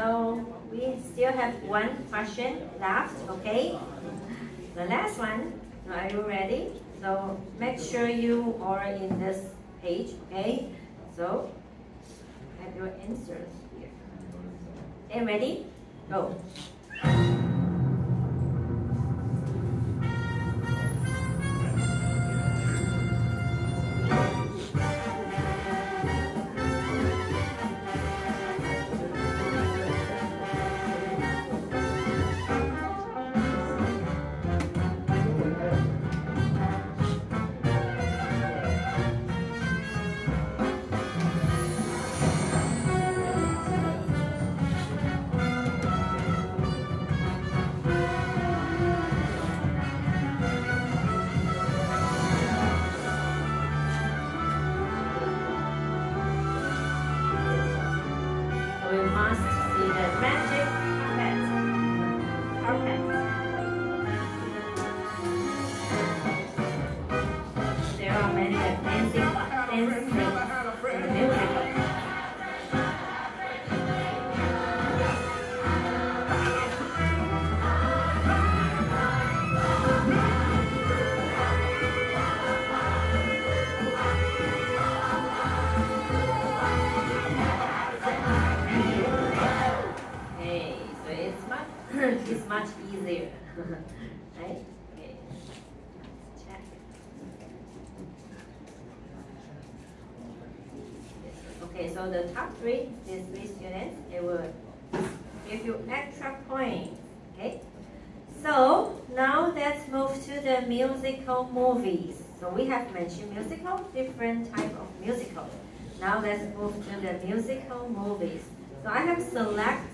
so we still have one question left, okay? The last one, are you ready? So make sure you are in this page, okay? So have your answers here. Okay, ready? Go. We must see the magic carpet. There are many dancing in the musical. It's much easier, right? Okay. Check. Okay, so the top three, these three students, they will give you extra points. Okay. So now let's move to the musical movies. So we have mentioned musical, different type of musical. Now let's move to the musical movies. So I have selected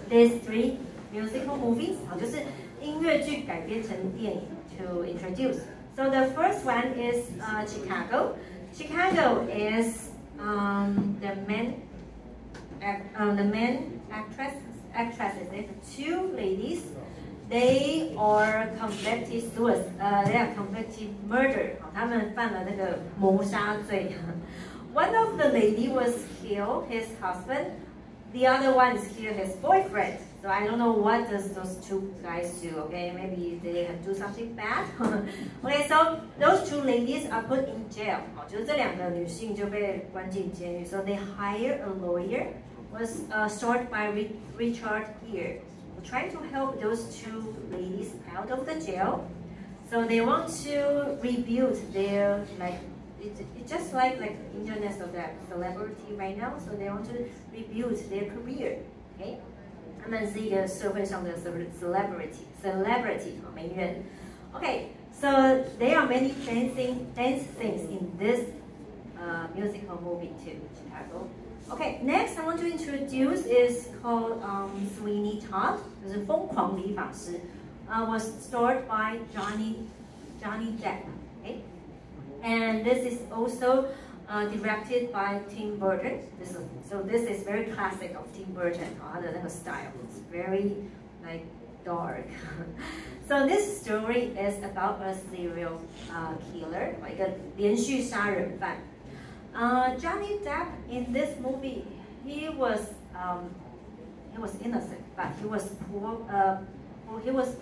these three musical movies, 就是音乐剧改编成电影 to introduce. So the first one is Chicago. Chicago is the main actresses. They have two ladies. They are convicted suicide. They are convicted murder. 他们犯了那个谋杀罪。One of the lady was killed, his husband. The other one is here, his boyfriend. So I don't know what does those two guys do, okay? Maybe they have do something bad. Okay, so those two ladies are put in jail. 就是这两个女性就被关进监狱. So they hire a lawyer, was started by Richard Gere, trying to help those two ladies out of the jail. So they want to rebuild their, like, it's just like internet of that celebrity right now. So they want to rebuild their career, okay? 他们是一个社会上的 celebrity 名人。Okay, so there are many dance things in this musical movie too, Chicago. Okay, next I want to introduce is called Sweeney Todd, 就是疯狂理发师. Was starred by Johnny Depp. Okay, and this is also directed by Tim Burton. This is very classic of Tim Burton. 他的那个 style is very like dark. So this story is about a serial killer, 一个连续杀人犯. Johnny Depp in this movie, he was innocent, but he was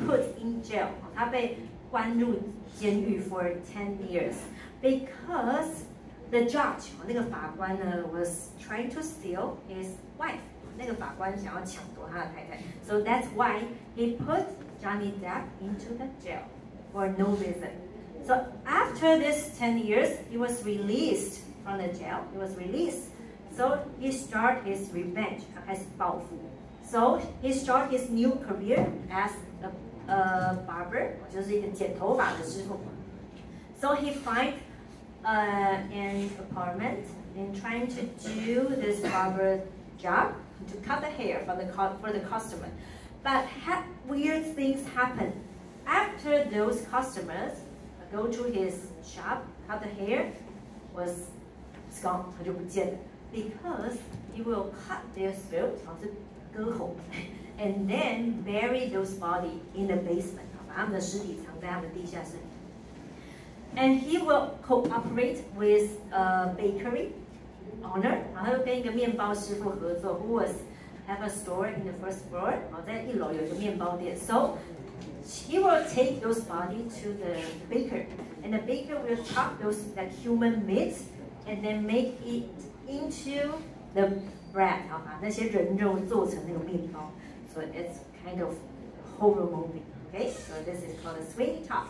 put in jail. 他被关入监狱 for 10 years because the judge 那个法官呢 was trying to steal his wife. 那个法官想要抢夺他的太太. So that's why he put Johnny Depp into the jail for no reason. So after this 10 years, he was released from the jail. He was released. So he started his revenge, 他开始报復. So he started his new career as a barber, 就是一个剪头发的师傅. So he find an apartment and trying to do this barber job to cut the hair for the customer. But weird things happen. After those customers go to his shop, cut the hair, it's gone, 它就不见了. Because he will cut their throat, 是割喉, and then bury those body in the basement. 把他们的尸体藏在他们地下室. And he will cooperate with a bakery owner. 然后他就跟一个面包师傅合作 who was have a store in the first floor. 好，在1楼有一个面包店。So he will take those body to the baker, and the baker will chop those like human meat, and then make it into the bread. 好，把那些人肉做成那个面包。So it's kind of horror movie. Okay, so this is called a Sweeney Todd.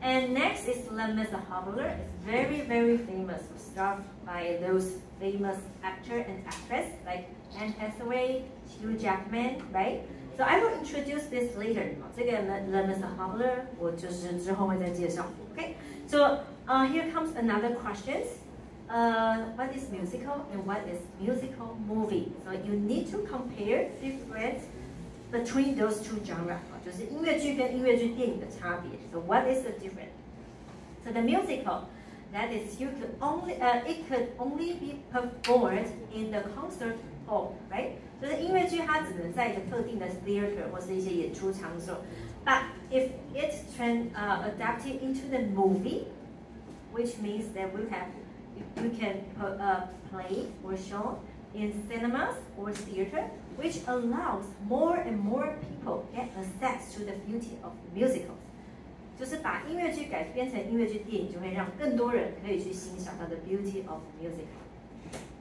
And next is Les Mis Hobbler. It's very, very famous, starred by those famous actor and actress like Anne Hathaway, Hugh Jackman, right? So I will introduce this later. 这个 Les Mis Hobbler 我就是之后会再介绍。Okay, so here comes another questions. What is musical and what is musical movie? So you need to compare different between those two genres. 就是音乐剧跟音乐剧电影的差别。So what is the difference? So the musical, that is, it could only be performed in the concert hall, right? 就是音乐剧它只能在一个特定的 theater 或是一些演出场所。But if it's adapted into the movie, which means that you can play or show in cinemas or theater, which allows more and more people get access to the beauty of musicals. 就是把音乐剧改编成音乐剧电影，就会让更多人可以去欣赏它的 beauty of musical.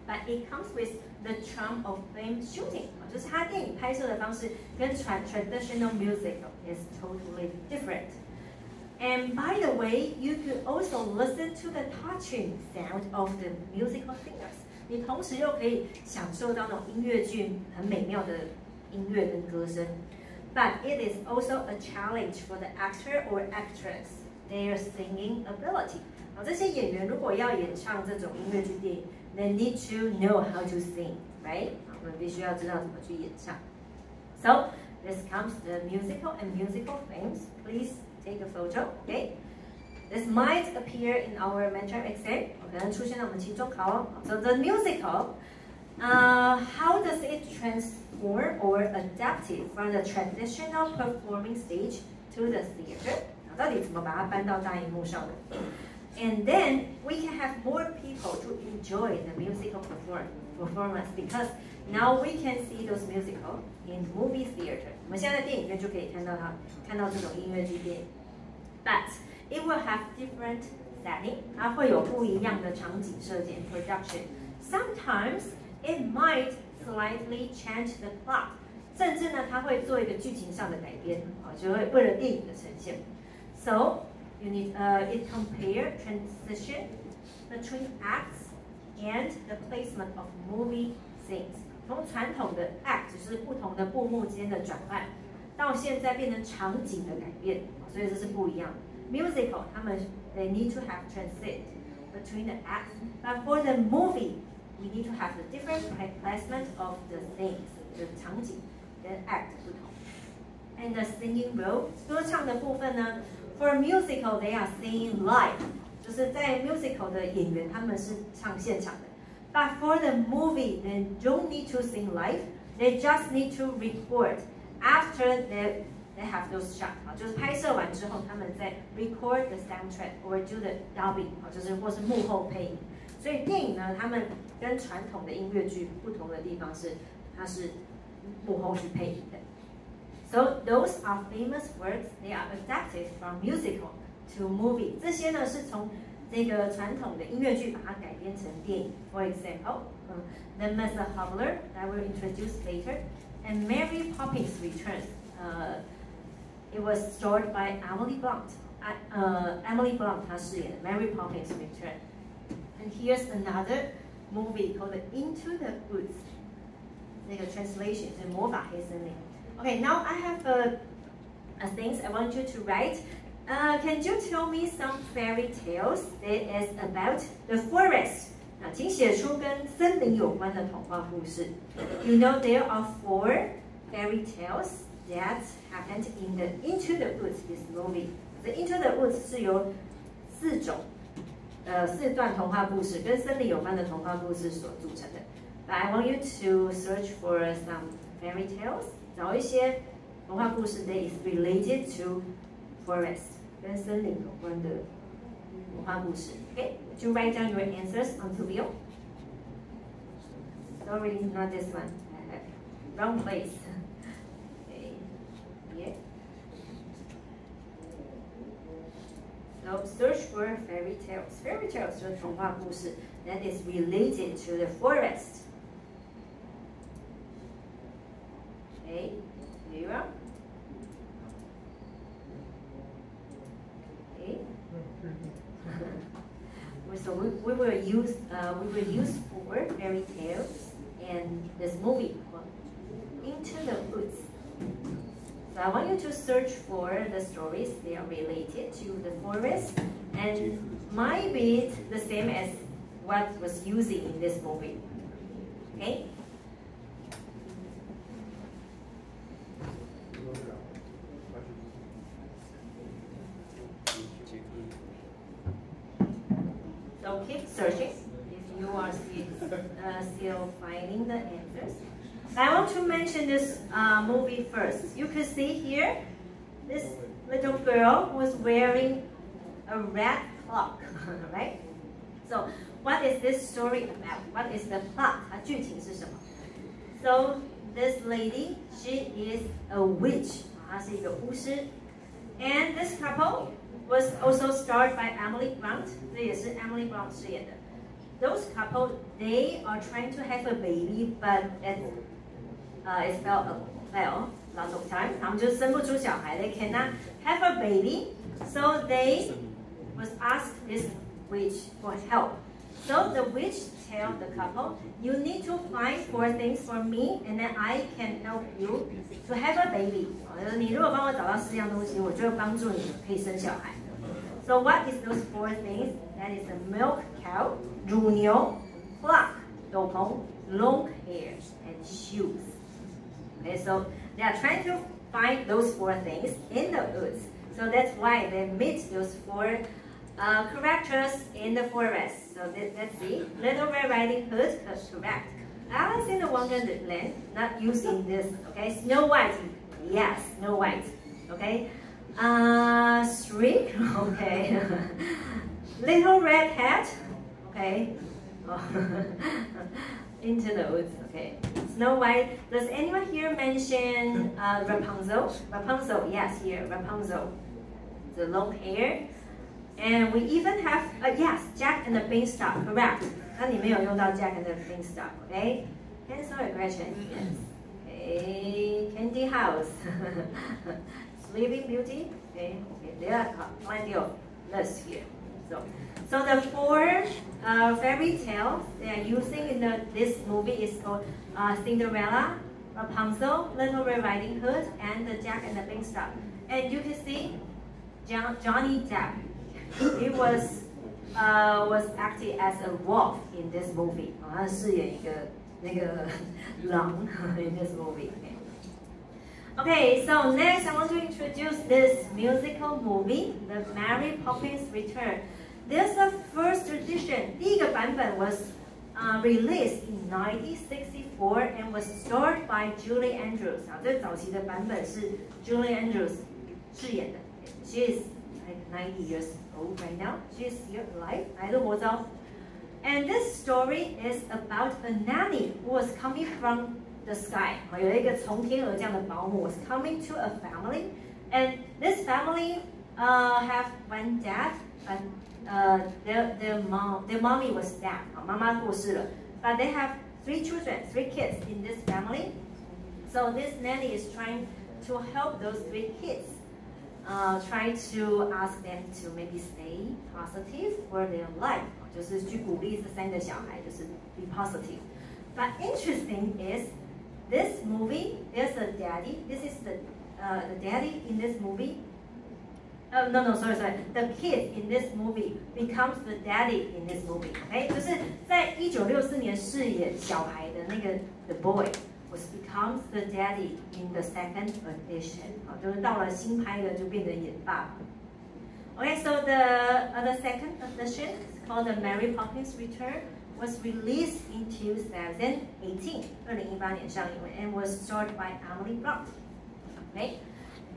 But it comes with the charm of film shooting. 就是它电影拍摄的方式跟traditional musical is totally different. And by the way, you could also listen to the touching sound of the musical singers. 你同时又可以享受到那种音乐剧很美妙的音乐跟歌声。But it is also a challenge for the actor or actress, their singing ability. 这些演员如果要演唱这种音乐剧电影 they need to know how to sing, right? 我们必须要知道怎么去演唱。So this comes the musical and musical themes. Please take a photo, okay? This might appear in our midterm exam. 可能出现在我们期中考哦。So the musical, how does it transform or adapt it from the traditional performing stage to the theater? 到底怎么把它搬到大荧幕上的？ And then we can have more people to enjoy the musical performance because now we can see those musical in movie theater. 我们现在在电影院就可以看到这种音乐剧电影。But it will have different setting. 它会有不一样的场景设计 and production. Sometimes it might slightly change the plot. 甚至呢，它会做一个剧情上的改编，就会为了电影的呈现。So you need it compare transition between acts and the placement of movie scenes. 从传统的 act 就是不同的部目间的转换，到现在变成场景的改变，所以这是不一样的。Musical 他们 they need to have transit between the acts, but for the movie we need to have the different placement of the scenes. 就是场景跟 act 不同。And the singing role 歌唱的部分呢？ For musical, they are singing live. 就是在 musical 的演员他们是唱现场的。But for the movie, they don't need to sing live. They just need to record after they have those shots. 就是拍摄完之后，他们再 record the soundtrack or do the dubbing. 就是或是幕后配音。所以电影呢，他们跟传统的音乐剧不同的地方是，它是幕后去配音的。 So those are famous works. They are adapted from musical to movie. 这些呢是从这个传统的音乐剧把它改编成电影。For example, The Les Hobbler that we'll introduce later, and Mary Poppins Returns. It was starred by Emily Blunt. Emily Blunt 她饰演 Mary Poppins Returns. And here's another movie called Into the Woods. 那个 translation 是魔法黑森林。 Okay, now I have things I want you to write. Can you tell me some fairy tales that is about the forest? 请写出跟森林有关的童话故事。You know there are 4 fairy tales that happened in the Into the Woods this movie. The Into the Woods 是由4段童话故事跟森林有关的童话故事所组成的。But I want you to search for some fairy tales. 找一些童话故事 that is related to forest 跟森林有关的童话故事。Okay, would you write down your answers on the wheel? Sorry, not this one. I have wrong place. Okay, here. So search for fairy tales. Fairy tales 就是童话故事 that is related to the forest. Okay, here you are. Okay. So we will use for fairy tales and this movie Into the Woods. So I want you to search for the stories they are related to the forest and might be the same as what was using in this movie. Okay? So keep searching if you are still finding the answers. I want to mention this movie first. You can see here, this little girl was wearing a red cloak, right? So what is this story about? What is the plot? 它剧情是什么? So this lady, she is a witch. 她是一个巫师. And this couple was also starred by Emily Blunt. 这也是 Emily Blunt 饰演的. Those couple, they are trying to have a baby, but it fell lots of time. 他们就生不出小孩. They cannot have a baby, so they was asked this witch for help. So the witch tell the couple, you need to find 4 things for me, and then I can help you to have a baby. 你如果帮我找到4样东西，我就会帮助你可以生小孩. So what is those 4 things? That is a milk cow, 乳牛, clock, 斗篷, long hair, and shoes. Okay, so they are trying to find those 4 things in the woods. So that's why they meet those 4 characters in the forest. So let's see. Little Red Riding Hood, correct. Alice in the Wonderland, not using this. Okay, Snow White, yes, Snow White. Okay, Shriek, okay. Little Red Hat, okay. Into the Woods, okay. Snow White. Does anyone here mention Rapunzel? Rapunzel, yes, here, Rapunzel. The long hair. And we even have, yes, Jack and the Beanstalk, correct. 那你没有用到 Jack and the Beanstalk, okay? Hansel and Gretel, yes. Okay, Candy House. Sleeping Beauty, okay. There are plenty of lists here. So the 4 fairy tales they are using in this movie is called Cinderella, Rapunzel, Little Red Riding Hood, and the Jack and the Beanstalk. And you can see Johnny Depp. He was acting as a wolf in this movie. 他饰演一个那个狼 in this movie. Okay, so next I want to introduce this musical movie, The Mary Poppins Return. This the first edition. 第一个版本 was released in 1964 and was starred by Julie Andrews. 最早期的版本是 Julie Andrews 饰演的. She is like 90 years old right now. She is still alive. 还是活着. And this story is about a nanny who was coming from the sky. 有一个从天而降的保姆 was coming to a family, and this family have one dad, but their mommy was dead. 妈妈过世了. But they have 3 children, 3 kids in this family. So this nanny is trying to help those 3 kids. Try to ask them to maybe stay positive for their life. 就是去鼓励这3个小孩，就是 be positive. But interesting is this movie. There's a daddy. This is the daddy in this movie. No, sorry. The kid in this movie becomes the daddy in this movie. Okay, 就是在1964年饰演小孩的那个 the boy was becomes the daddy in the second edition. 就是到了新拍的就变成演爸爸. Okay, so the second edition is called The Mary Poppins Return. Was released in 2018, 2018年上映 and was starred by Emily Blunt. Okay,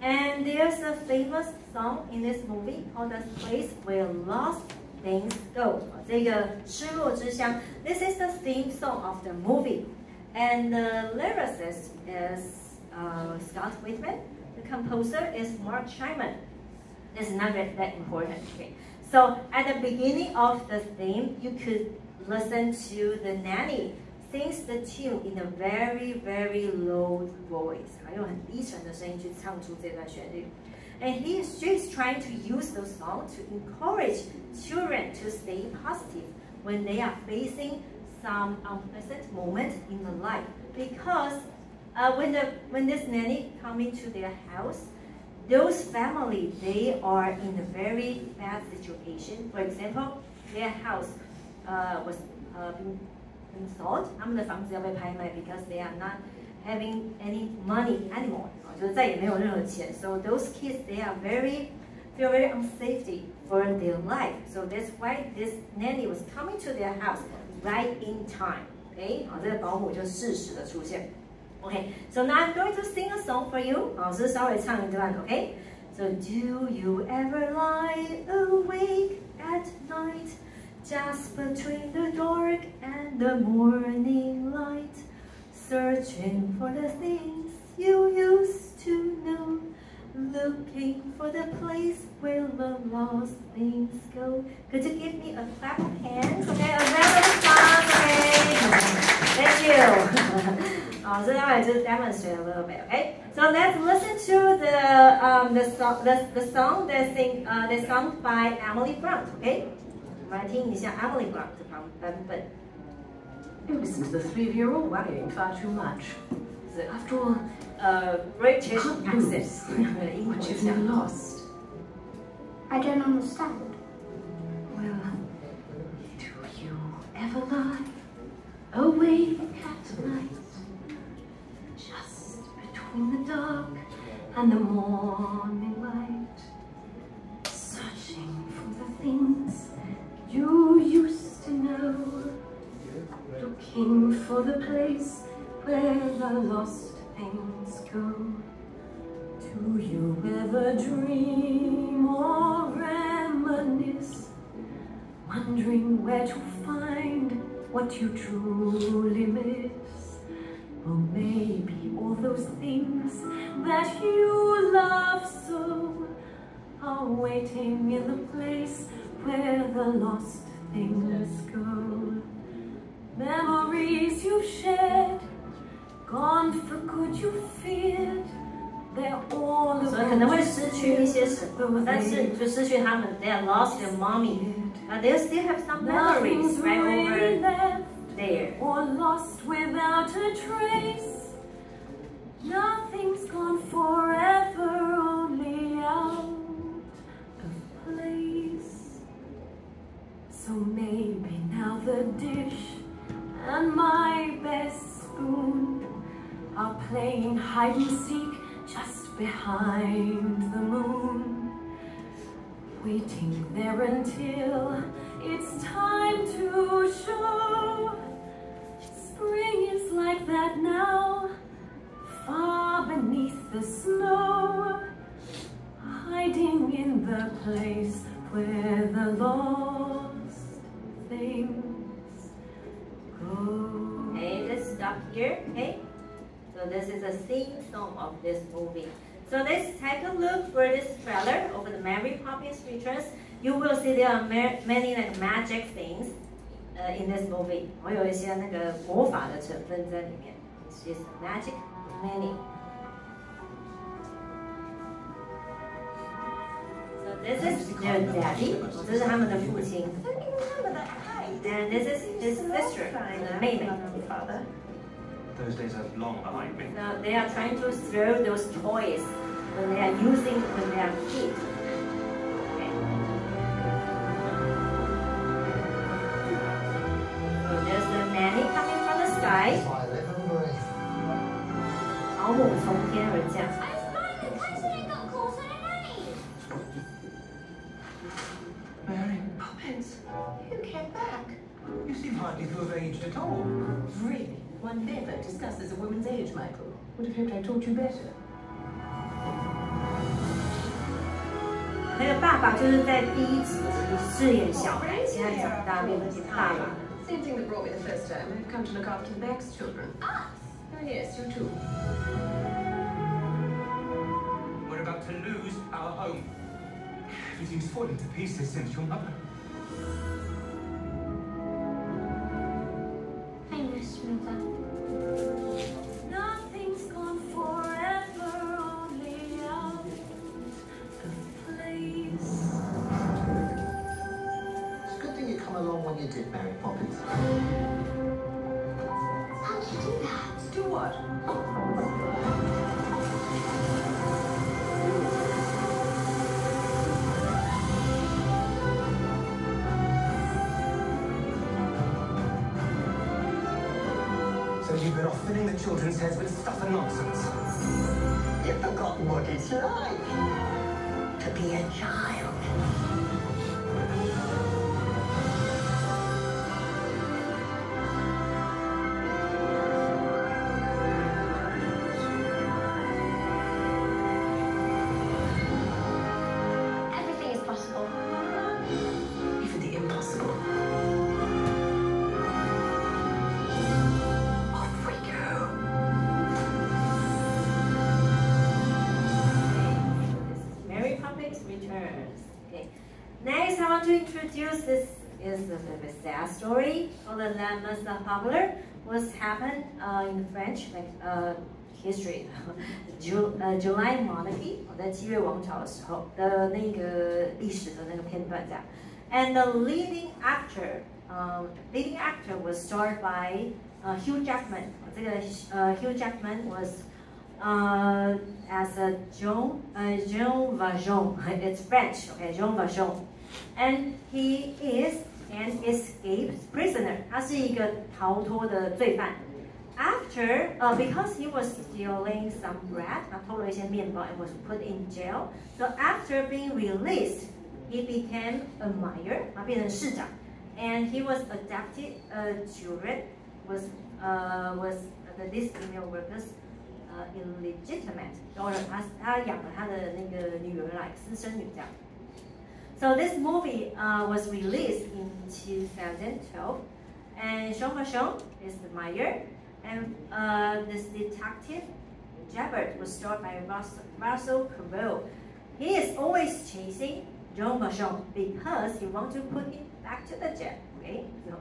and there's a famous song in this movie called "The Place Where Lost Things Go." 这个失落之乡 This is the theme song of the movie. And the lyricist is Scott Whitman. The composer is Mark Scheinman. It's not that important. Okay. So at the beginning of the theme, you could listen to the nanny sings the tune in a very, very low voice. 用很低沉的声音去唱出这段旋律。And she's trying to use the song to encourage children to stay positive when they are facing some unpleasant moment in their life. Because when this nanny come into their house, those family, they are in a very bad situation. For example, their house was being sold. 他们的房子要被拍卖 because they are not having any money anymore. 就是再也没有任何钱. So those kids, they are feel very unsafety for their life. So that's why this nanny was coming to their house right in time. Okay, 这个保姆就适时的出现。Okay, so now I'm going to sing a song for you. 老师稍微唱一段 ，OK? So do you ever lie awake at night, just between the dark and the morning light, searching for the things you used to know, looking for the place where the lost things go? Could you give me a clap of hands? Okay, a round of applause. Okay, thank you. 这待会就是 demonstrate a little bit. Okay, so let's listen to the song that's sung by Emily Blunt. Okay, 我们来听一下 Emily Blunt 的版本。You listen to the three of you are all worrying far too much. So after all, British accent. What you've never lost. I don't understand. Well, do you ever lie awake at night, just between the dark and the morning light, searching for the things you used to know, looking for the place where the lost things go? Do you ever dream or reminisce, wondering where to find what you truly miss? Or maybe all those things that you love so are waiting in the place where the lost things go. Memories you've shared, gone for good you feared, they're all 所以可能会失去一些什么，但是就失去他们 they are lost their mommy, but they still have some memories right over there. Or lost without a trace. Nothing's gone forever, only out of place. So maybe now the dish and my best spoon are playing hide and seek just behind the moon, waiting there until it's time to show. Spring is like that now, far beneath the snow, hiding in the place where the lost things go. Okay, let's stop here. Okay, so this is a theme song of this movie. So let's take a look for this trailer over the Mary Poppins Returns. You will see there are many like magic things in this movie. 会有一些那个魔法的成分在里面。She's magic many. So this is their daddy. 这是他们的父亲。And this is his sister, 妹妹。 Those days are long behind me. So they are trying to throw those toys when they are using when they are kids. Okay. So there's the nanny coming from the sky. 保姆从天而降。 Mary Poppins, you came back. You seem hardly to have aged at all. Really? One never discusses a woman's age, Michael. Would have hoped I taught you better. 那个爸爸就是在第一集饰演小孩，现在长大变成大了。Same thing that brought me the first time. I've come to look after the Beck's children. Us? Oh yes, you too. We're about to lose our home. Everything's falling to pieces since your mother. I miss Mother. Nothing's gone forever, only out of place. It's a good thing you come along when you did, Mary Poppins. How'd you do that? Do what? So you've been off filling the children's heads with stuff and nonsense. You've forgotten what it's like to be a child. Everything is possible. Even the impossible. Off we go. This is Mary Poppins Returns. Okay. Next, I want to introduce this is a little bit sad story. Called the Les Miserables was happened in French history, July Monarchy 在7月王朝的时候的那个历史的那个片段这样。And the leading actor was starred by Hugh Jackman. 这个Hugh Jackman was as a Jean Valjean. It's French, okay, Jean Valjean. And he is an escaped prisoner. 他是一个逃脱的罪犯。After, because he was stealing some bread, 他偷了一些面包 and was put in jail. So after being released, he became a mayor, 他变成市长 and he was adopted children these female workers illegitimate daughter. 他养了他的那个女儿来私生女这样。So this movie was released in 2012, and Jean Valjean is the mayor. And this detective, Javert, was starred by Russell Crowe. He is always chasing Jean Valjean because he wants to put him back to the jail. Okay, so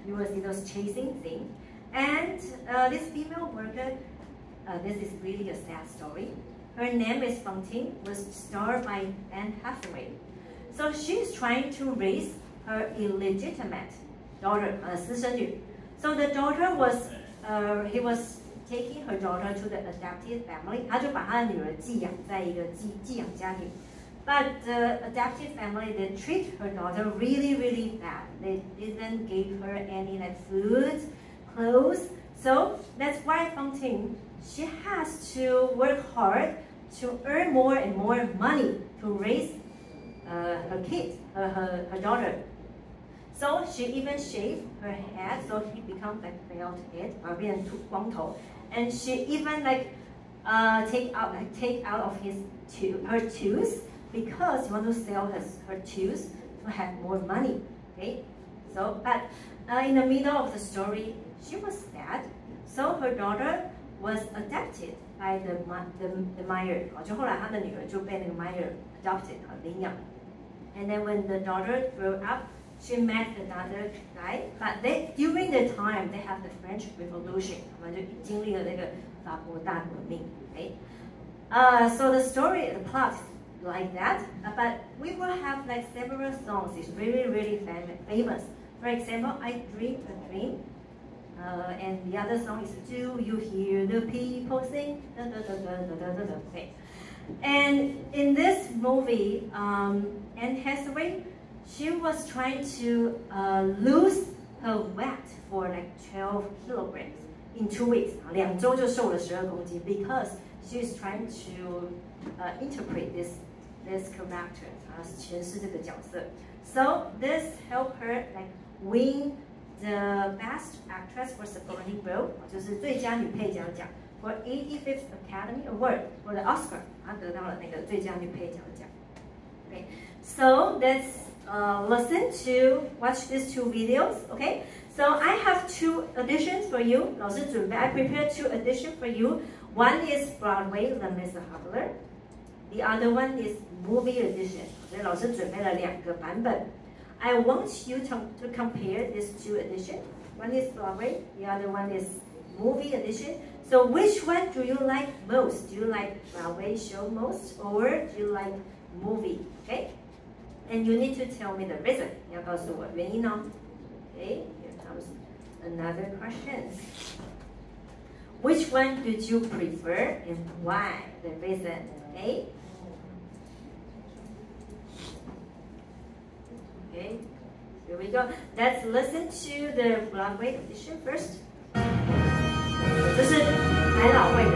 you will see those chasing things. And this female worker, this is really a sad story. Her name is Fantine, was starred by Anne Hathaway. So she's trying to raise her illegitimate daughter, 私生女. So the daughter was he was taking her daughter to the adopted family. 他就把他的女儿寄养在一个寄养家庭。But the adopted family, they treat her daughter really, really bad. They didn't give her any like food, clothes. So that's why Fantine, she has to work hard to earn more and more money to raise her kid, her daughter. So she even shaved her head, so he becomes like bald head, 变成光头. And she even like take out of her tooth because she wants to sell her tooth to have more money. Okay, so but in the middle of the story, she was sad. So her daughter was adopted by the mayor. 就后来她的女儿就被那个 mayor adopted 领养。And then when the daughter grew up, she met another guy, but during the time they have the French Revolution. 我们就经历了那个法国大革命。Okay, so the story, the plot is like that, but we will have like several songs. It's really, really famous. For example, I Dream a Dream. And the other song is Do You Hear the People Sing? Da, da, da, da, da, da, da. Okay. And in this movie, Anne Hathaway, she was trying to lose her weight for like 12 kilograms in 2 weeks. 2周就瘦了12公斤 because she is trying to interpret this character, 诠释这个角色. So this helped her like win the Best Actress for Supporting Role, 就是最佳女配角奖 for 85th Academy Award for the Oscar. 她得到了那个最佳女配角奖. Okay, so that's listen to watch these two videos. Okay, so I have two editions for you. 老师准备 I prepared two editions for you. One is Broadway Les Miserables. The other one is movie edition. 所以老师准备了两个版本。I want you to compare these two editions. One is Broadway, the other one is movie edition. So which one do you like most? Do you like Broadway show most, or do you like movie? Okay, and you need to tell me the reason. 你要告诉我原因哦。Okay, here comes another question. Which one did you prefer and why? The reason. Okay. Okay, here we go. Let's listen to the Broadway edition first. 这是百老汇的。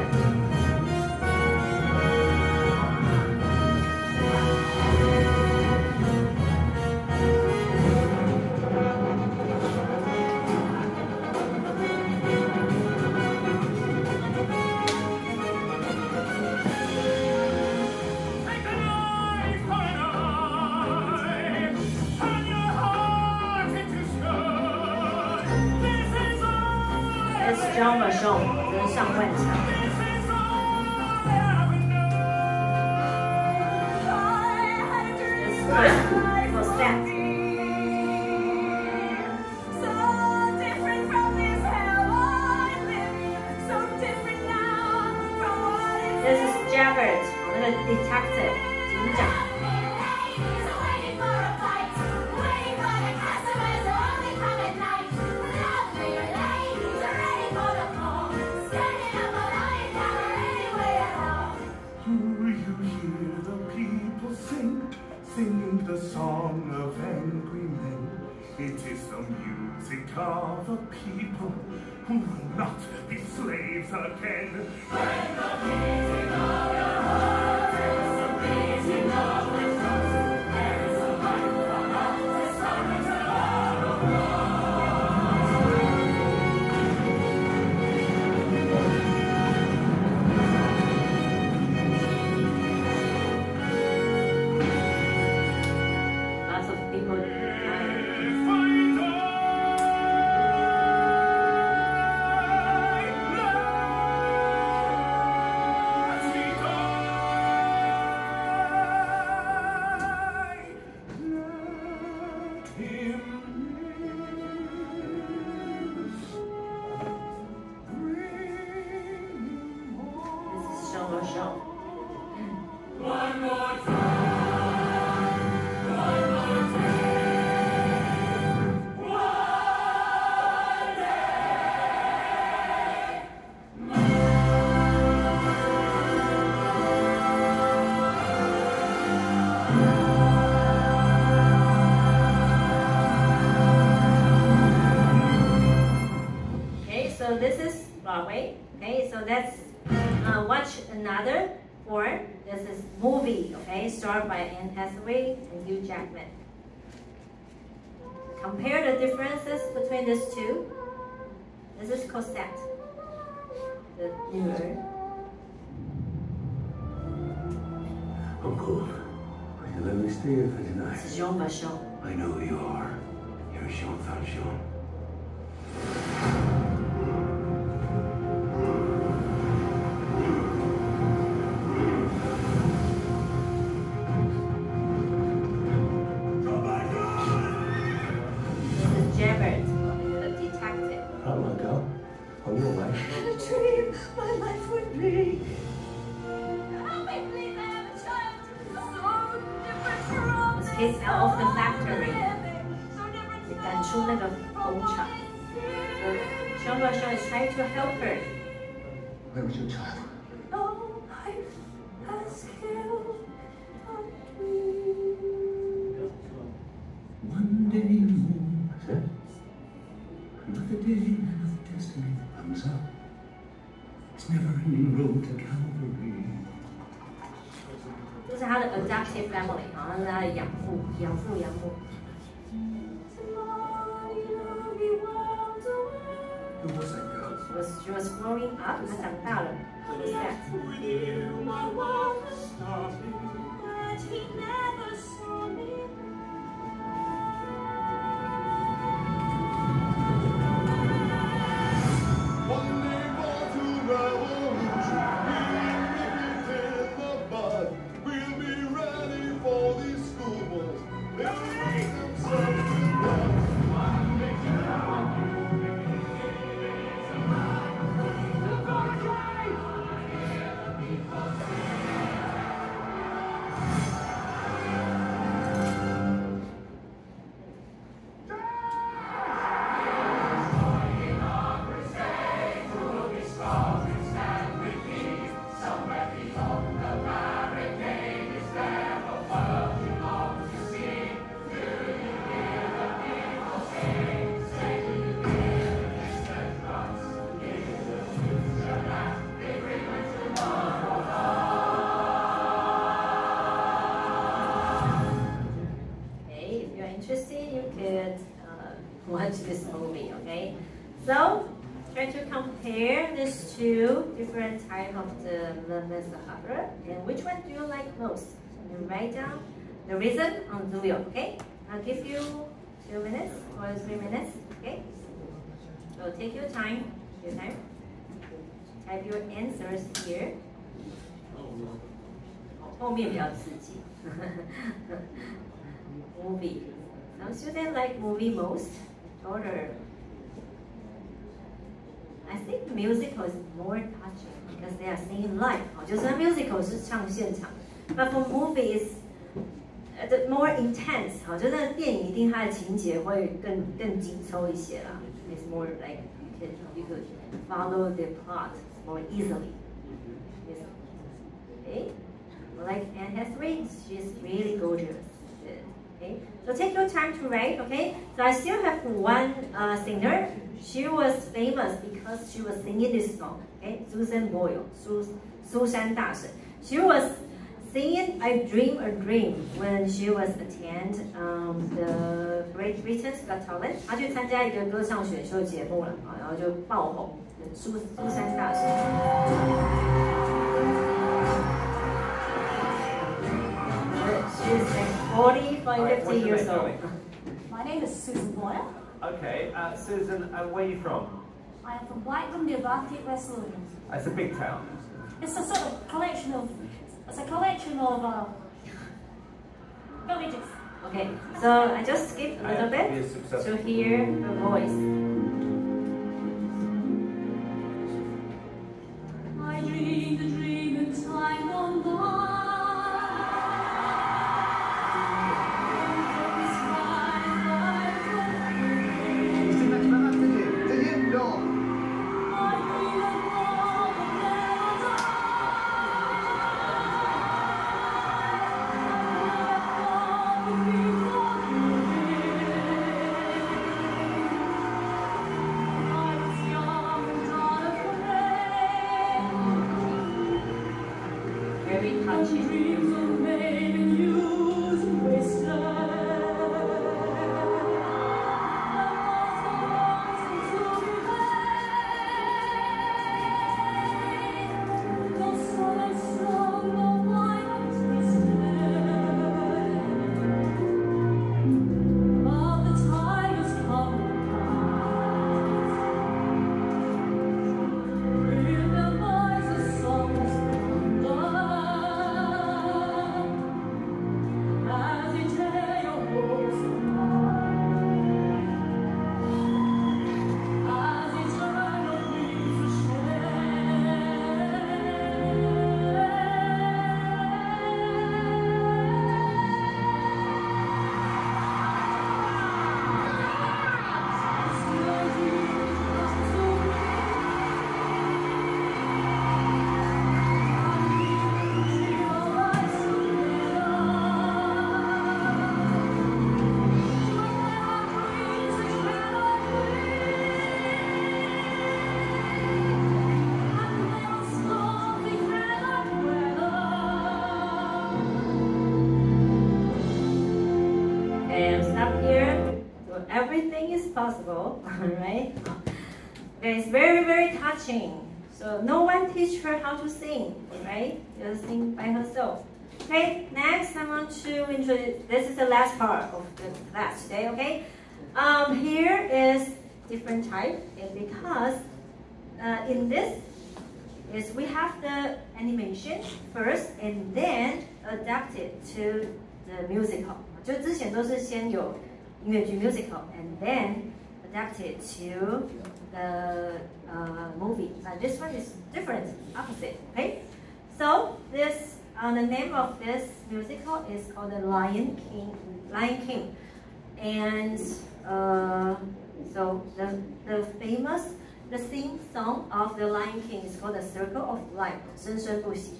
Jean Valjean 跟上半场。This is Javert 那个 detective 警长。Singing the song of angry men. It is the music of a people who will not be slaves again. When the beating of your heart is the beating of the drums, there is a light from out the sun tomorrow. One more time, one more day, one day. Okay, so this is Broadway. Okay, so let's watch another form. This is movie, okay, starred by Anne Hathaway and Hugh Jackman. Compare the differences between these two. This is Cosette, the newer. Uncle, will you let me stay here for tonight? This is Jean Valjean. I know who you are. You're Jean Valjean. Kids out of the factory. 赶出那个工厂。So Jean Valjean is trying to help her. Where was your child? No life has killed me. One day more. Another day of destiny comes up. It's never-ending road to Calvary. 这是他的 adoptive family， 好像是他的养父、养母。Who was that girl? She was growing up， 她长大了。Who's that? you're interested, you could watch this movie, okay? So, try to compare these two different types of the Les Miserables, and which one do you like most? You write down the reason on the wheel, okay? I'll give you 2 minutes or 3 minutes, okay? So take your time, type your answers here. 后面比较刺激。Movie. Some students like movie most, or I think musical is more touching because they are singing live. 就是 musical 是唱现场 ，but for movies, the more intense. 好，就那个电影一定它的情节会更紧凑一些啦。It's more like you could follow the plot more easily. Yes. Okay. Like Anne Hathaway, she's really gorgeous. Okay, so take your time to write. Okay, so I still have one singer. She was famous because she was singing this song. Okay, Susan Boyle, Susan Dash. She was singing "I Dream a Dream" when she was attend the Great Britain's Got Talent. 她去参加一个歌唱选秀节目了啊，然后就爆红。Susan Dash. She's like 45, 50 years old. My name is Susan Boyle. Okay, Susan, where are you from? I am from Whiteham near Bathgate, West London. It's a big town. It's a sort of collection of, villages. Okay, so I just skip a little bit to hear her voice. I dreamed a dream in time gone by. Very touching. Everything is possible, right? It's very, very touching. So no one teach her how to sing, right? Just sing by herself. Okay, next I want to introduce, this is the last part of the class today, okay? Here is different type, because in this is we have the animation first and then adapt it to the musical. 就之前都是先有音乐剧 musical and then adapt it to the movie. But this one is different, opposite. Okay, so this the name of this musical is called The Lion King, and so the theme song of The Lion King is called The Circle of Life, 生生不息.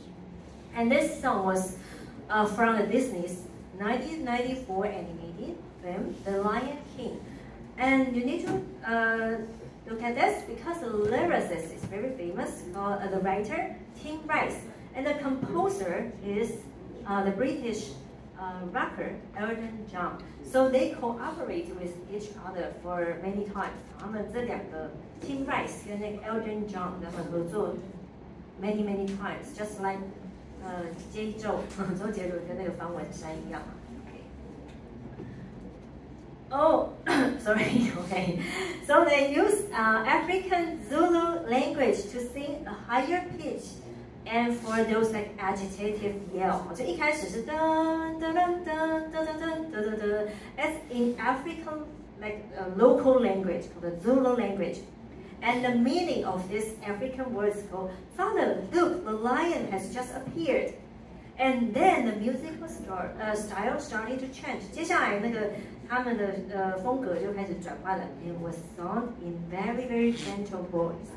And this song was from the Disney's 1994 animated film, The Lion King. And you need to look at this because the lyricist is very famous, called the writer Tim Rice, and the composer is the British rocker Elton John. So they cooperate with each other for many times. 他们这两个 Tim Rice 跟那个 Elton John 他们合作 many times, just like J. Joe 周杰伦跟那个方文山一样。Oh, sorry. Okay. So they use African Zulu language to sing a higher pitch. And for those like agitated yell, 就一开始是噔噔噔噔噔噔噔噔， That's in African like local language called the Zulu language. And the meaning of this African word is called Father, look, the lion has just appeared. And then the musical style started to change. 接下来那个他们的风格就开始转换了。It was sung in very gentle voice.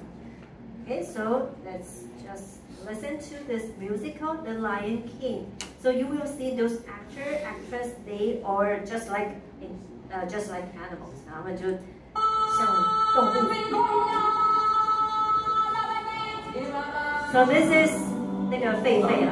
Okay, so let's just listen to this musical, The Lion King. So you will see those actor, actress, they are just like animals. 他们就像动物。So this is 那个狒狒啊。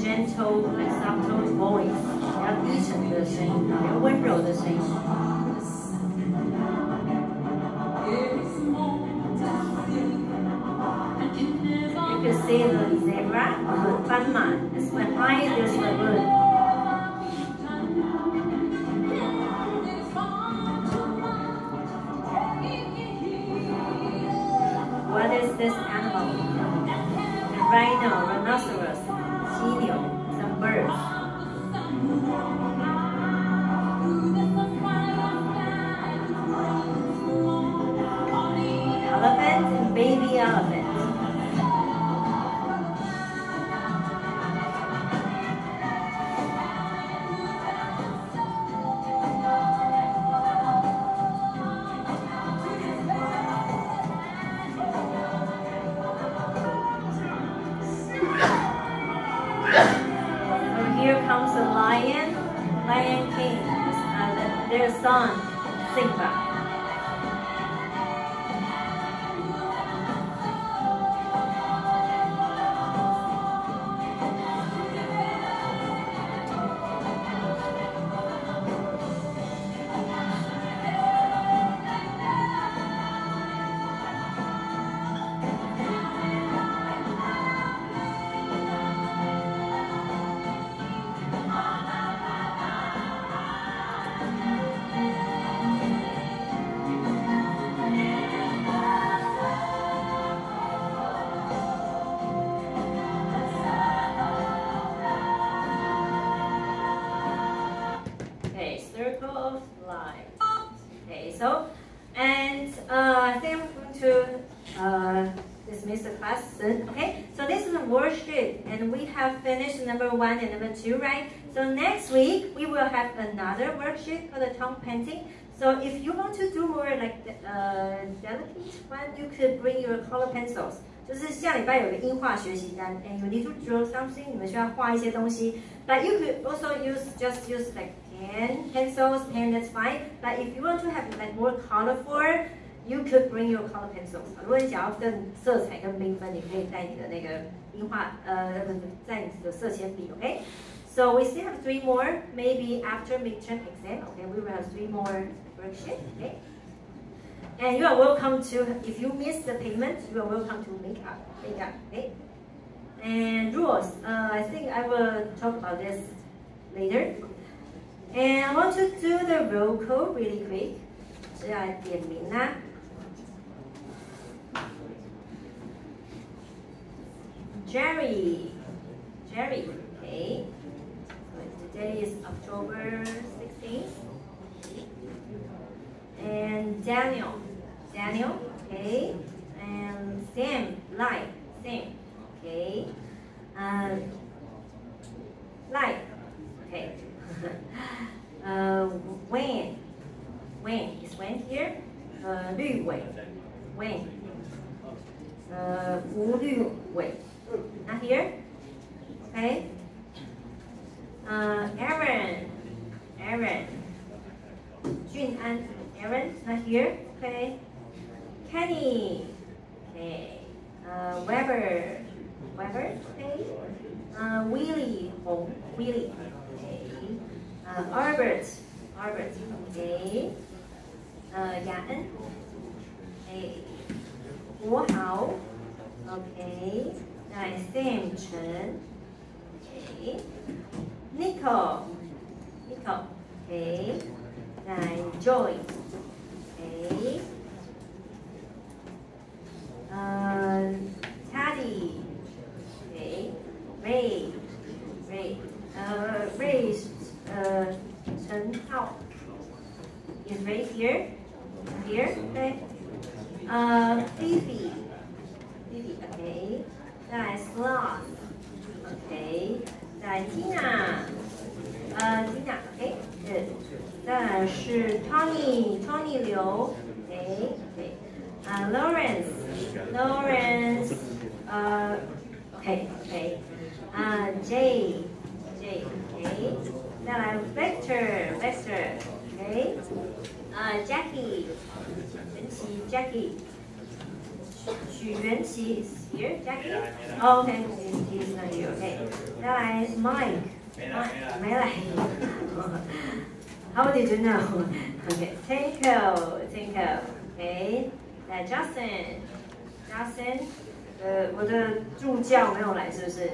Gentle, like subtle voice， 比较低沉的声音，比较温柔的声音。You can see the zebra, 斑马 is behind this lagoon. What is this animal? A rhino, rhinoceros. Some birds. Elephant and baby elephant. Lion King, their son, Simba. Circle of life. Okay, so, and I think I'm going to dismiss the class soon. Okay, so this is a worksheet, and we have finished number 1 and number 2, right? So next week we will have another worksheet for the tongue painting. So if you want to do more like delicate one, you could bring your color pencils. 就是下礼拜有个音画学习单 ，and you need to draw something. 你们需要画一些东西。But you could also just use like pen, pencils, pen. That's fine. But if you want to have like more colorful, you could bring your color pencils. 如果你想要更色彩更缤纷，你可以带你的那个音画带你的色铅笔。Okay. So we still have 3 more. Maybe after midterm exam. Okay, we will have 3 more worksheets. Okay. And you are welcome to, if you miss the payment, you are welcome to make up, okay? And rules, I think I will talk about this later. And I want to do the roll call really quick. 是要点名啦。Jerry, okay. So today is October 16th. And Daniel, okay. And Sam, okay. Okay. Wayne, is Wayne here? 绿伟 Wayne. 吴绿伟 not here. Okay. Aaron. Jun An, Aaron not here. Okay. Kenny. Okay. Weber. Okay. Willie Hong. Okay. Albert. Okay. Yan. Okay. 国豪 okay. Sam Chen. Okay. Nicole. Okay. Joy. Okay. Teddy. Okay. Ray. Chen Hao is right here. Okay. Phoebe. Okay. Sloth. Okay. Tina. Okay. Good. 再来是 Tony 刘 okay. Lawrence. Okay. Jay. Okay. 再来 Victor. Okay. Jackie. Jackie. 许元琪 is here. Jackie. Oh, okay. He's not here. Okay. 再来 Mike. 没来。How did you know? Okay. Tinkle. Okay. 来 Justin. 我的助教没有来，是不是？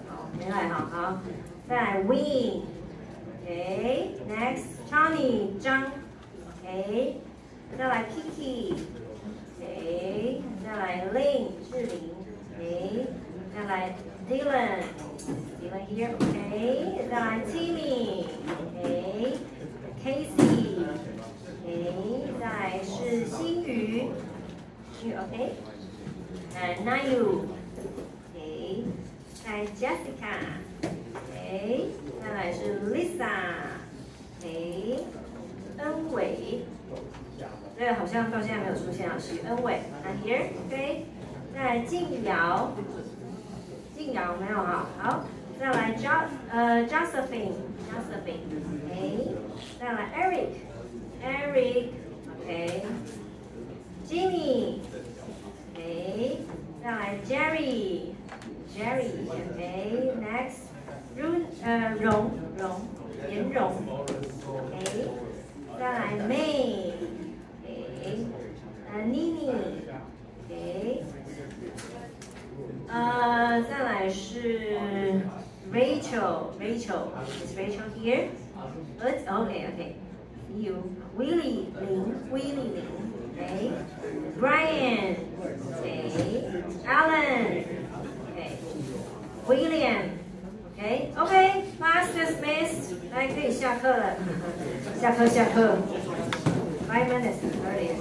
好，没来哈。好，再来 Win. Okay. Next Johnny 张。Okay. 再来 Kiki. Okay. 再来 Lin 志玲。Okay. 再来 Dylan here. Okay. 再来 Timmy. Okay. Casey. Okay. 再来是新宇。Okay. Nayu. Okay. 再来 Jessica. Okay. 再来是 Lisa. Okay. 恩伟。这个好像到现在没有出现啊，许恩伟 not here. Okay. 再来静瑶没有哈，好，再来Josephine. Okay. 再来 Eric. Okay. Jimmy. Okay. 再来 Jerry. Okay. Next. 颜蓉 Okay. 再来 May. Okay. Nini. Okay. 再来是 Rachel. Is Rachel here? Okay. See you. Willie Lin. Okay. Brian. Okay. Alan. Okay. William. Okay. Class dismissed. 来，可以下课了。下课。5 minutes earlier.